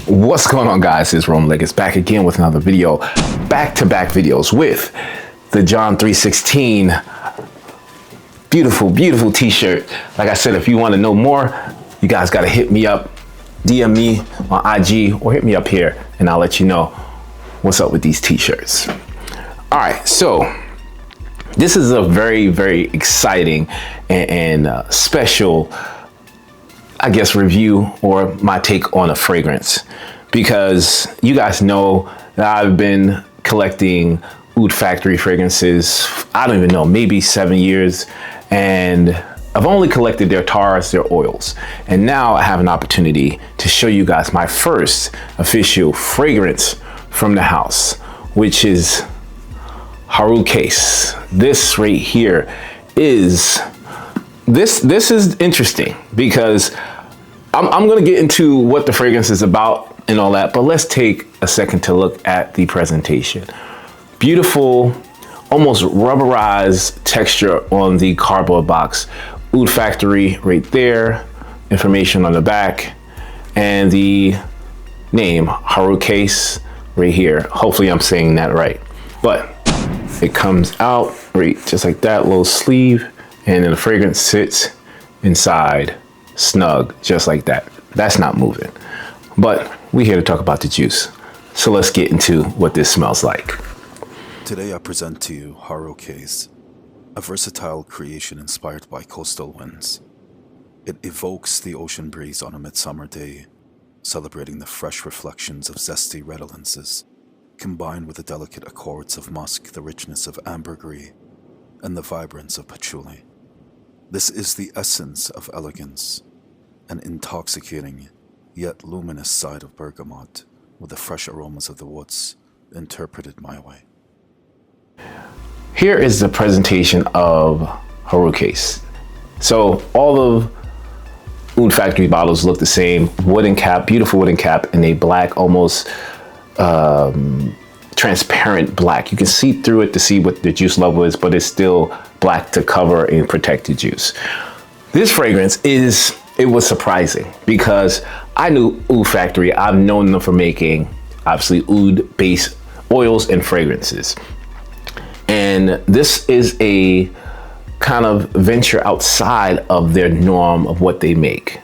What's going on, guys? It's Rome Leggett back again with another video, back-to-back videos with the John 316 beautiful t-shirt. Like I said, if you want to know more, you guys got to hit me up, DM me on IG, or hit me up here and I'll let you know what's up with these t-shirts. All right, so this is a very exciting and special, I guess, review or my take on a fragrance, because you guys know that I've been collecting Oud Factory fragrances, I don't even know, maybe 7 years, and I've only collected their tars, their oils, and now I have an opportunity to show you guys my first official fragrance from the house, which is Harukaze. This right here is this is interesting because I'm gonna get into what the fragrance is about and all that, but let's take a second to look at the presentation. Beautiful, almost rubberized texture on the cardboard box. Oud Factory right there, information on the back, and the name Harukaze right here. Hopefully I'm saying that right. But it comes out right just like that, little sleeve, and then the fragrance sits inside, snug, just like that. That's not moving. But we're here to talk about the juice. So let's get into what this smells like. Today I present to you Harukaze, a versatile creation inspired by coastal winds. It evokes the ocean breeze on a midsummer day, celebrating the fresh reflections of zesty redolence, combined with the delicate accords of musk, the richness of ambergris, and the vibrance of patchouli. This is the essence of elegance, an intoxicating yet luminous side of bergamot with the fresh aromas of the woods interpreted my way. Here is the presentation of Harukaze. So all of Oud Factory bottles look the same. Wooden cap, beautiful wooden cap, and a black, almost transparent black. You can see through it to see what the juice level is, but it's still black to cover and protect the juice. This fragrance it was surprising because I knew Oud Factory. I've known them for making obviously oud based oils and fragrances. And this is a kind of venture outside of their norm of what they make.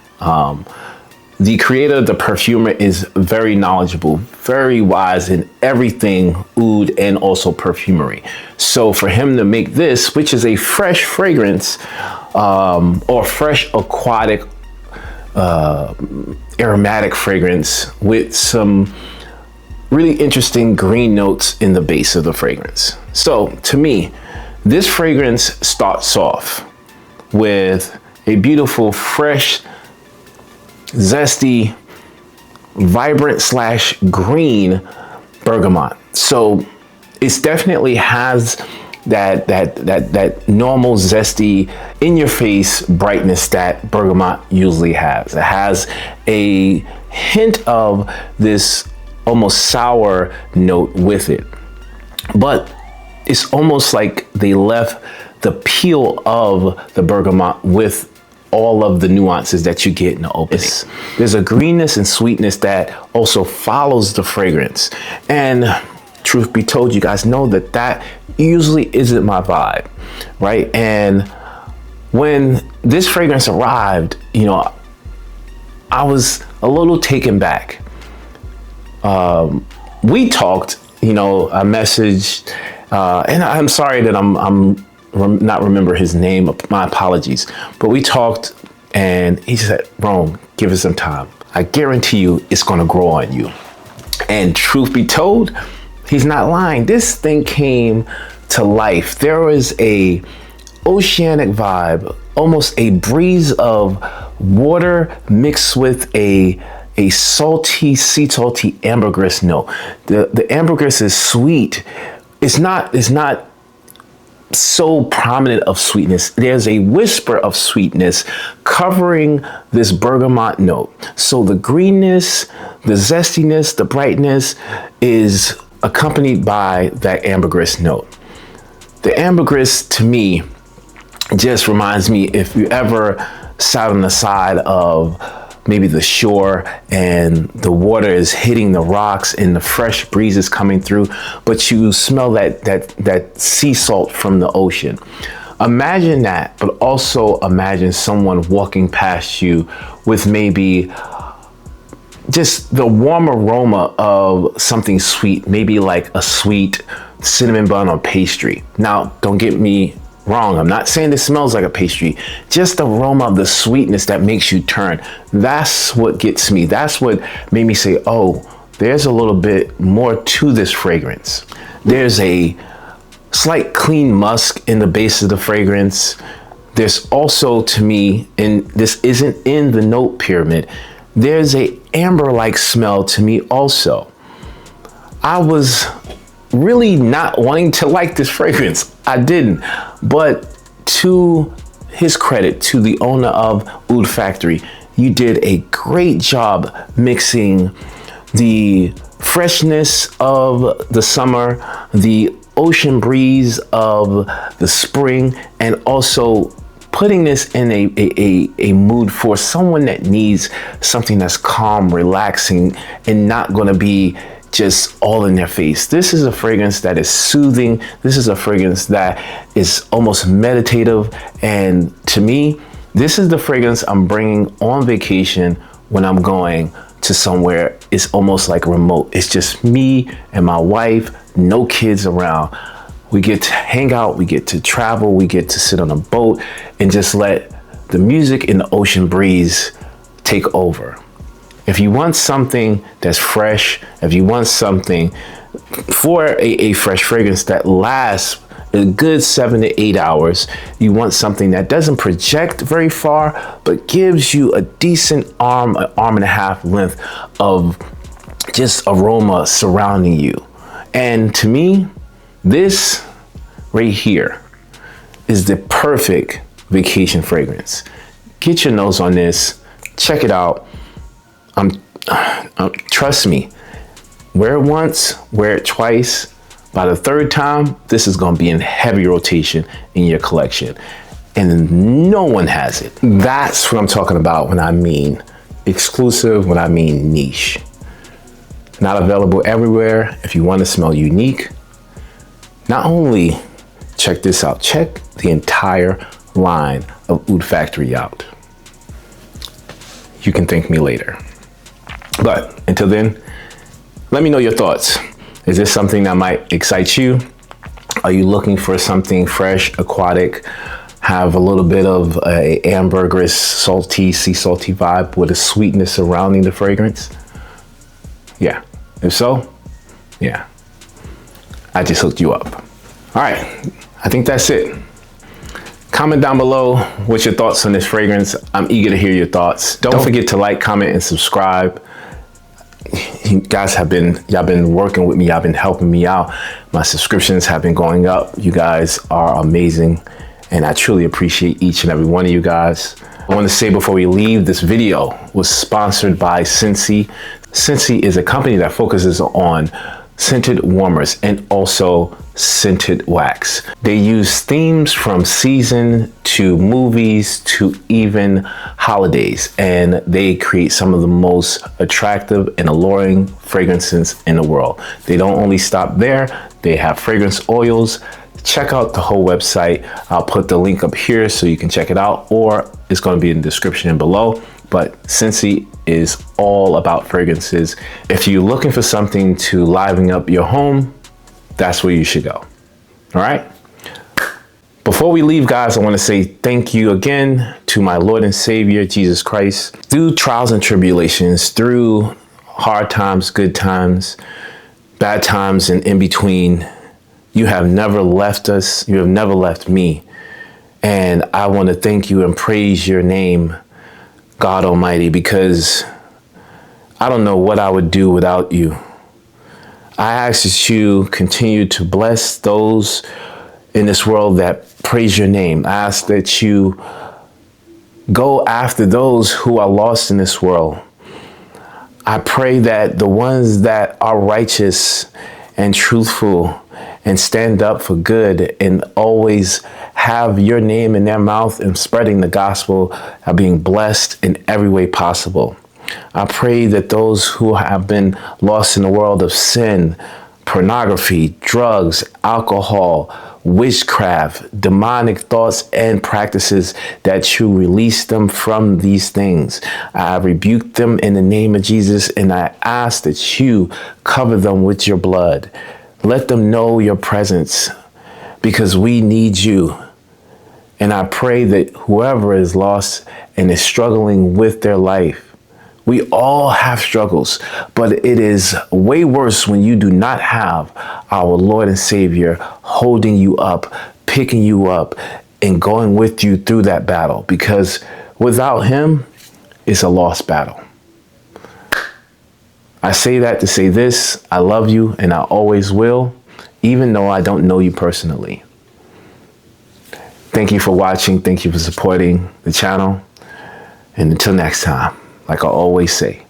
The creator, the perfumer, is very knowledgeable, very wise in everything oud and also perfumery. So for him to make this, which is a fresh fragrance or fresh aquatic aromatic fragrance with some really interesting green notes in the base of the fragrance. So to me, this fragrance starts off with a beautiful, fresh, zesty, vibrant / green bergamot. So it definitely has that normal zesty in your face brightness that bergamot usually has. It has a hint of this almost sour note with it, but it's almost like they left the peel of the bergamot with all of the nuances that you get in the opening. There's a greenness and sweetness that also follows the fragrance. And truth be told, you guys know that usually isn't my vibe, right? And when this fragrance arrived, you know, I was a little taken back. We talked, you know, I messaged, and I'm sorry that I'm not remember his name, my apologies, but we talked and he said, Rome, give it some time. I guarantee you it's gonna grow on you. And truth be told, he's not lying. This thing came to life. There was a oceanic vibe, almost a breeze of water mixed with a salty, sea salty ambergris note. The ambergris is sweet. It's not so prominent of sweetness. There's a whisper of sweetness covering this bergamot note. So the greenness, the zestiness, the brightness is accompanied by that ambergris note. The ambergris to me just reminds me, if you ever sat on the side of maybe the shore and the water is hitting the rocks and the fresh breeze is coming through, but you smell that sea salt from the ocean. Imagine that, but also imagine someone walking past you with maybe just the warm aroma of something sweet, maybe like a sweet cinnamon bun or pastry. Now, don't get me wrong, I'm not saying this smells like a pastry, just the aroma of the sweetness that makes you turn. That's what gets me. That's what made me say, oh, there's a little bit more to this fragrance. There's a slight clean musk in the base of the fragrance. There's also, to me, and this isn't in the note pyramid, there's a amber-like smell to me also. I was really not wanting to like this fragrance. I didn't, but to his credit, to the owner of Oud Factory, you did a great job mixing the freshness of the summer, the ocean breeze of the spring, and also putting this in a mood for someone that needs something that's calm, relaxing, and not gonna be just all in their face. This is a fragrance that is soothing. This is a fragrance that is almost meditative. And to me, this is the fragrance I'm bringing on vacation when I'm going to somewhere. It's almost like remote. It's just me and my wife, no kids around. We get to hang out, we get to travel, we get to sit on a boat and just let the music and the ocean breeze take over. If you want something that's fresh, if you want something for a fresh fragrance that lasts a good 7 to 8 hours, you want something that doesn't project very far, but gives you a decent arm and a half length of just aroma surrounding you. And to me, this right here is the perfect vacation fragrance. Get your nose on this, check it out. Trust me, wear it once, wear it twice. By the third time, this is gonna be in heavy rotation in your collection. And no one has it. That's what I'm talking about when I mean exclusive, when I mean niche. Not available everywhere. If you want to smell unique, not only check this out, check the entire line of Oud Factory out. You can thank me later. But until then, let me know your thoughts. Is this something that might excite you? Are you looking for something fresh, aquatic, have a little bit of a ambergris, salty, sea salty vibe with a sweetness surrounding the fragrance? Yeah. If so, yeah, I just hooked you up. All right, I think that's it. Comment down below what's your thoughts on this fragrance. I'm eager to hear your thoughts. Don't forget to like, comment, and subscribe. You guys y'all been working with me. Y'all been helping me out. My subscriptions have been going up. You guys are amazing. And I truly appreciate each and every one of you guys. I want to say before we leave, this video was sponsored by Scentsy. Scentsy is a company that focuses on scented warmers and also scented wax. They use themes from season to movies to even holidays, and they create some of the most attractive and alluring fragrances in the world. They don't only stop there, they have fragrance oils. Check out the whole website. I'll put the link up here so you can check it out, or it's going to be in the description below. But Scentsy is all about fragrances. If you're looking for something to liven up your home, that's where you should go. All right. Before we leave, guys, I want to say thank you again to my Lord and Savior, Jesus Christ. Through trials and tribulations, through hard times, good times, bad times, and in between, you have never left us. You have never left me. And I want to thank you and praise your name, God Almighty, because I don't know what I would do without you. I ask that you continue to bless those in this world that praise your name. I ask that you go after those who are lost in this world. I pray that the ones that are righteous and truthful and stand up for good and always have your name in their mouth and spreading the gospel are being blessed in every way possible. I pray that those who have been lost in the world of sin, pornography, drugs, alcohol, witchcraft, demonic thoughts and practices, that you release them from these things. I rebuke them in the name of Jesus, and I ask that you cover them with your blood. Let them know your presence, because we need you. And I pray that whoever is lost and is struggling with their life, we all have struggles, but it is way worse when you do not have our Lord and Savior holding you up, picking you up, and going with you through that battle, because without him, it's a lost battle. I say that to say this: I love you and I always will, even though I don't know you personally. Thank you for watching. Thank you for supporting the channel. And until next time, like I always say,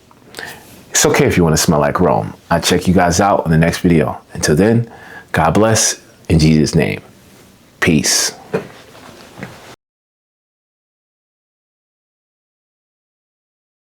it's okay if you want to smell like Rome. I'll check you guys out in the next video. Until then, God bless in Jesus' name. Peace.